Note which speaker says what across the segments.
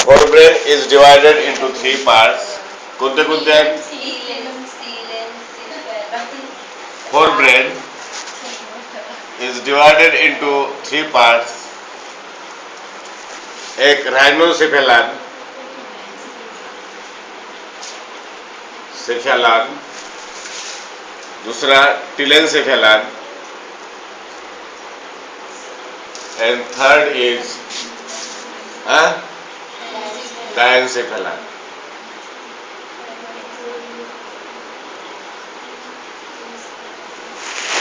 Speaker 1: Forebrain is divided into three parts. कोणते कोणते आहेत? Forebrain is divided into three parts. एक rhinocephalan, दूसरा tilencephalan, and third is diencephalan.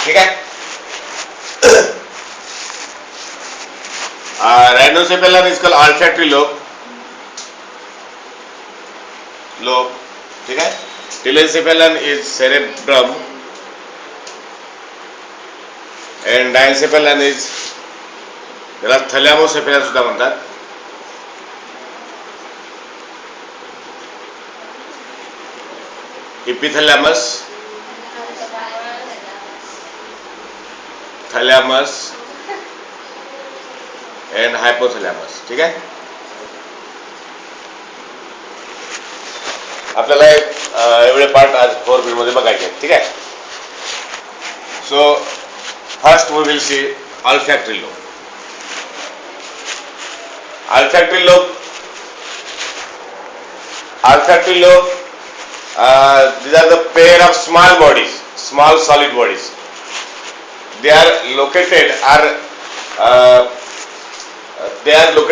Speaker 1: ठीक है. Rhinocephalan is called olfactory lobe. ठीक है. Tilencephalan is cerebrum and diencephalan is त्याला थॅलॅमोसेफेलन सुद्धा म्हणतात. इपिथॅलॅमस, थॅलॅमस अँड हायपोथॅलॅमस. ठीक आहे. आपल्याला एवढे पार्ट आज 4 मध्ये बघायचे आहेत. ठीक आहे. So first we will see olfactory lobe. Olfactory lobe, these are the pair of small bodies, small solid bodies. They are located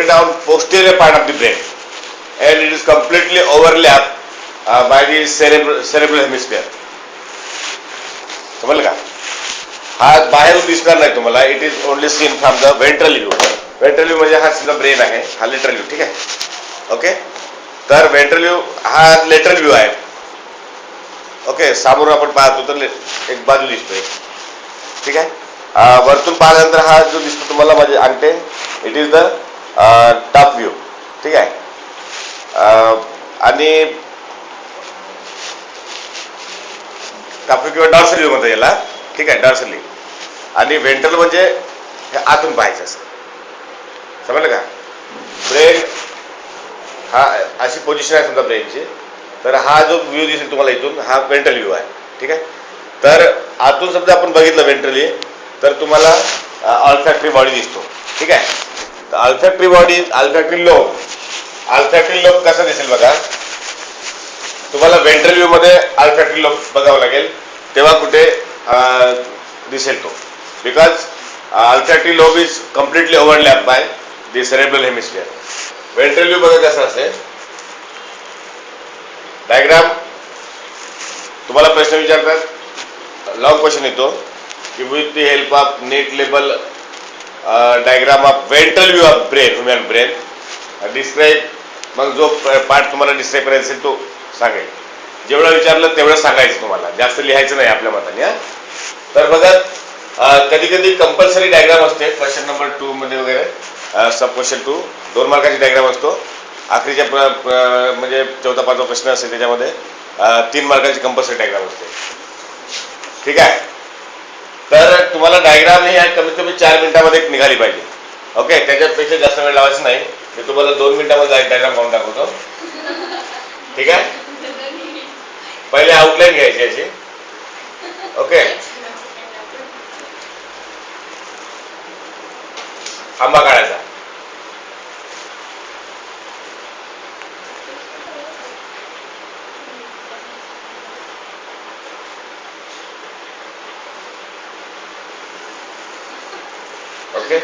Speaker 1: on posterior part of the brain, and it is completely overlapped by the cerebral hemisphere. समजलं का? हा बाहेरून दिसणार नाही तुम्हाला. It is only seen from the ventral view. Ventral view म्हणजे हा समजा ब्रेन आहे, हा लेटरल व्यू. ठीक आहे. ओके. तर वेंट्रल व्यू हा लेटरल व्यू आहे. ओके. समोरून आपण पाहतो तर एक बाजू दिसतोय. ठीक आहे. वरतून पाहिल्यानंतर हा जो दिसतो तुम्हाला माझे अंगठे, it is the top view. ठीक आहे. आणि टॉप व्यू किंवा डॉर्सल व्यू म्हणतात याला. ठीक आहे. डॉर्सली. आणि व्हेंट्रल म्हणजे हे आतून पाहायचं असं. समजलं का? ब्रेन हा अशी पोझिशन आहे समजा ब्रेनची. तर हा जो व्ह्यू दिसेल तुम्हाला इथून, हा वेंट्रल व्ह्यू आहे. ठीक आहे. तर आतून समजा आपण बघितलं वेंट्रली, तर तुम्हाला ऑल्फॅक्टरी बॉडी दिसतो. ठीक आहे. तर ऑल्फॅक्टरी लोब कसा दिसेल बघा. तुम्हाला वेंट्रल व्ह्यू मध्ये ऑल्फॅक्टरी लोब बघावं लागेल, तेव्हा कुठे दिसेल तो. Because olfactory lobe is completely overlapped by the cerebral hemisphere. Ventral view बघा कसं असेल. डायग्राम तुम्हाला प्रश्न विचारतात, लॉंग क्वेश्चन येतो की with the help of net label diagram of ventral view of brain, human brain describe. मग जो पार्ट तुम्हाला डिस्क्राईब करायचा असेल तो सांगेल. जेवढं विचारलं तेवढं सांगायचं तुम्हाला, जास्त लिहायचं नाही आपल्या मताने. तर बघा, कधी कधी कंपल्सरी डायग्राम असते क्वेश्चन नंबर 2 मध्ये वगैरे. सब क्वेश्चन 2 2 मार्काची डायग्राम असतो. आखरीच्या म्हणजे 4था-5वा प्रश्न असेल त्याच्यामध्ये 3 मार्काची कंपल्सरी डायग्राम असते. ठीक आहे. तर तुम्हाला डायग्राम ही कमीत कमी 4 मिनिटामध्ये निघाली पाहिजे. ओके. त्याच्यापेक्षा जास्त वेळ लावायचा नाही. मी तुम्हाला 2 मिनिटामध्ये डायग्राम काढून दाखवतो. ठीक आहे. पहिले आउटलाईन घ्यायची याची. ओके. आंबा काढायचा. ओके.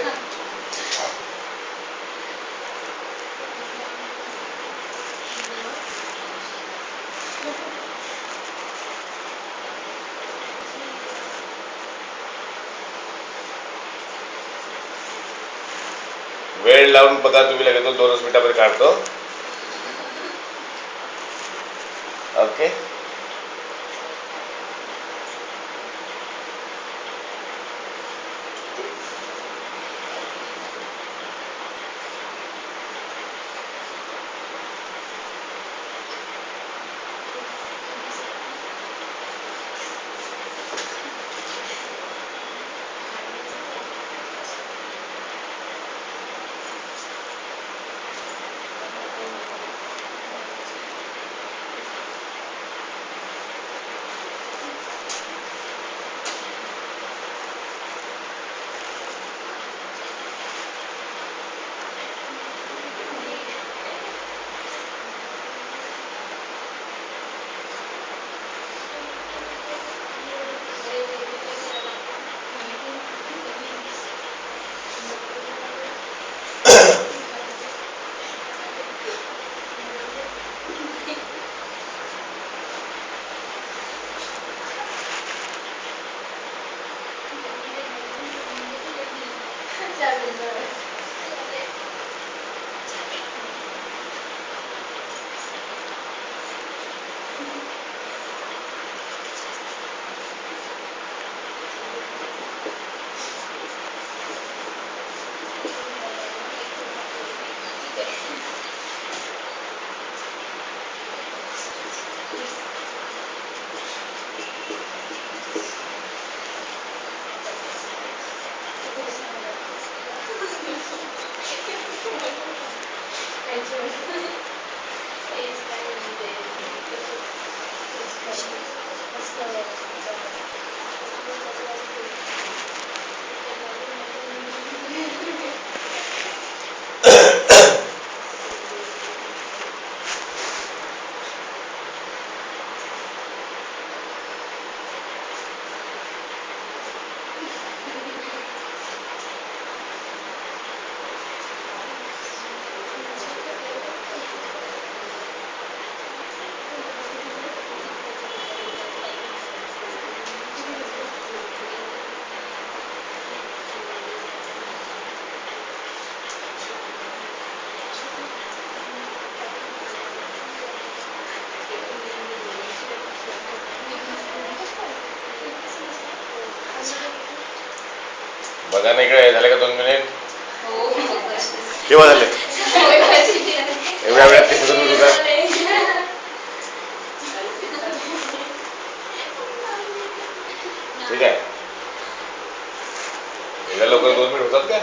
Speaker 1: वेळ लावून बघा तुम्ही, लगेच 2 मिनिटामध्ये काढतो. ओके. बघा ना इकडे झाले का 2 मिनिट? केव्हा झाले? एवढ्या वेळात कसे 2 मिनिट होतात? ठीक आहे, एवढ्या लवकर 2 मिनिट होतात का?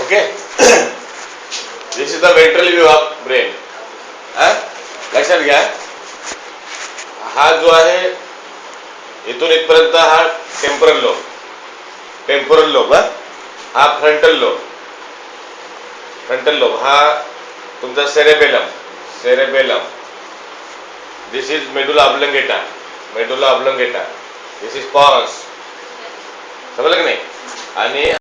Speaker 1: Okay. This is the ventral view of brain. लक्षात घ्या, हा जो आहे इथून इथपर्यंत हा टेम्पोरल लोब, टेम्पोरल लोब, हा फ्रंटल लोब, फ्रंटल लोब हा तुमचा cerebellum, cerebellum. This is medulla oblongata, medulla oblongata. This is pons. समजलं की नाही? आणि